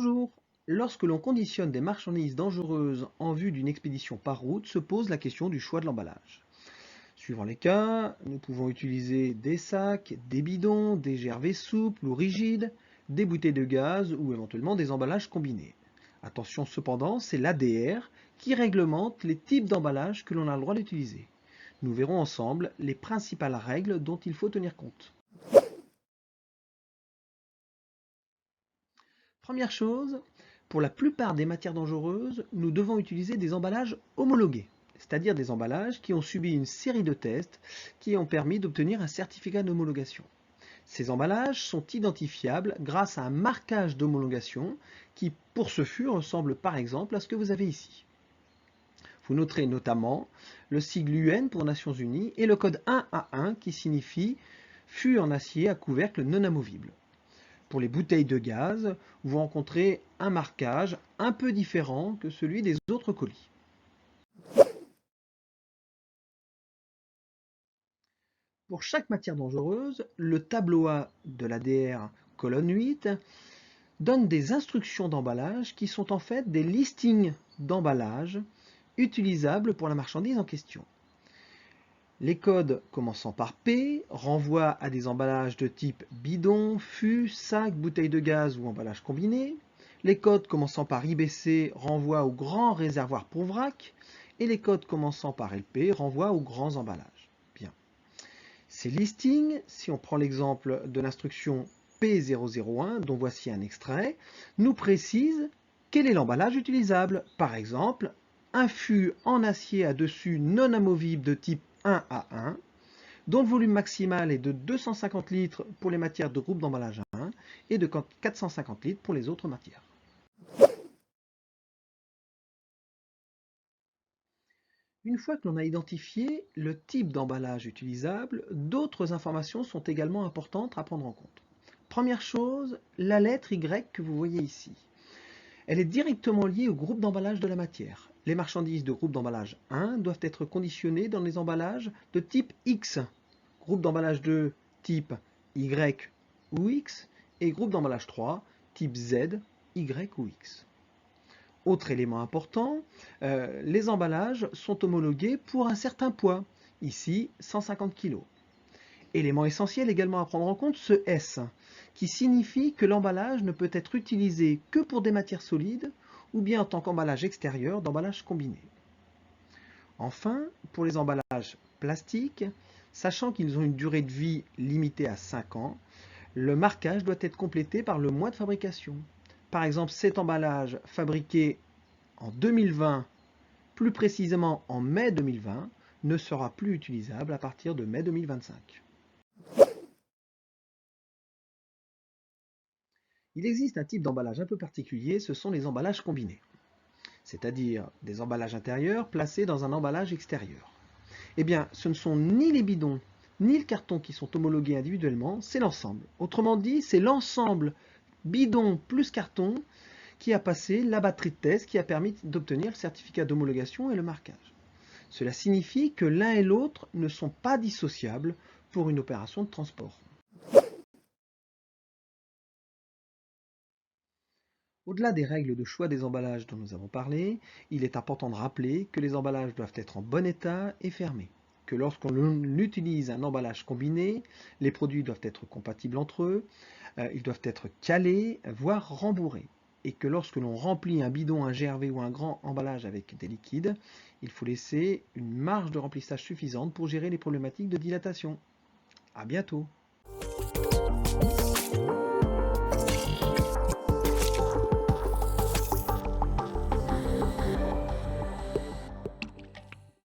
Bonjour. Lorsque l'on conditionne des marchandises dangereuses en vue d'une expédition par route, se pose la question du choix de l'emballage. Suivant les cas, nous pouvons utiliser des sacs, des bidons, des gervais souples ou rigides, des bouteilles de gaz ou éventuellement des emballages combinés. Attention cependant, c'est l'ADR qui réglemente les types d'emballages que l'on a le droit d'utiliser. Nous verrons ensemble les principales règles dont il faut tenir compte. Première chose, pour la plupart des matières dangereuses, nous devons utiliser des emballages homologués, c'est-à-dire des emballages qui ont subi une série de tests qui ont permis d'obtenir un certificat d'homologation. Ces emballages sont identifiables grâce à un marquage d'homologation qui, pour ce fût, ressemble par exemple à ce que vous avez ici. Vous noterez notamment le sigle UN pour Nations Unies et le code 1A1 qui signifie fût en acier à couvercle non amovible. Pour les bouteilles de gaz, vous rencontrez un marquage un peu différent que celui des autres colis. Pour chaque matière dangereuse, le tableau A de l'ADR colonne 8 donne des instructions d'emballage qui sont en fait des listings d'emballage utilisables pour la marchandise en question. Les codes commençant par P renvoient à des emballages de type bidon, fût, sac, bouteille de gaz ou emballage combiné. Les codes commençant par IBC renvoient aux grands réservoirs pour vrac. Et les codes commençant par LP renvoient aux grands emballages. Bien. Ces listings, si on prend l'exemple de l'instruction P001, dont voici un extrait, nous précisent quel est l'emballage utilisable. Par exemple, un fût en acier à dessus non amovible de type 1A1, dont le volume maximal est de 250 litres pour les matières de groupe d'emballage 1 et de 450 litres pour les autres matières. Une fois que l'on a identifié le type d'emballage utilisable, d'autres informations sont également importantes à prendre en compte. Première chose, la lettre Y que vous voyez ici. Elle est directement liée au groupe d'emballage de la matière. Les marchandises de groupe d'emballage 1 doivent être conditionnées dans les emballages de type X, groupe d'emballage 2 type Y ou X, et groupe d'emballage 3 type Z, Y ou X. Autre élément important, les emballages sont homologués pour un certain poids, ici 150 kg. Élément essentiel également à prendre en compte, ce S, qui signifie que l'emballage ne peut être utilisé que pour des matières solides ou bien en tant qu'emballage extérieur d'emballage combiné. Enfin, pour les emballages plastiques, sachant qu'ils ont une durée de vie limitée à 5 ans, le marquage doit être complété par le mois de fabrication. Par exemple, cet emballage fabriqué en 2020, plus précisément en mai 2020, ne sera plus utilisable à partir de mai 2025. Il existe un type d'emballage un peu particulier, ce sont les emballages combinés, c'est-à-dire des emballages intérieurs placés dans un emballage extérieur. Eh bien, ce ne sont ni les bidons, ni le carton qui sont homologués individuellement, c'est l'ensemble. Autrement dit, c'est l'ensemble bidon plus carton qui a passé la batterie de test qui a permis d'obtenir le certificat d'homologation et le marquage. Cela signifie que l'un et l'autre ne sont pas dissociables pour une opération de transport. Au-delà des règles de choix des emballages dont nous avons parlé, il est important de rappeler que les emballages doivent être en bon état et fermés, que lorsqu'on utilise un emballage combiné, les produits doivent être compatibles entre eux, ils doivent être calés, voire rembourrés, et que lorsque l'on remplit un bidon, un GRV ou un grand emballage avec des liquides, il faut laisser une marge de remplissage suffisante pour gérer les problématiques de dilatation. À bientôt!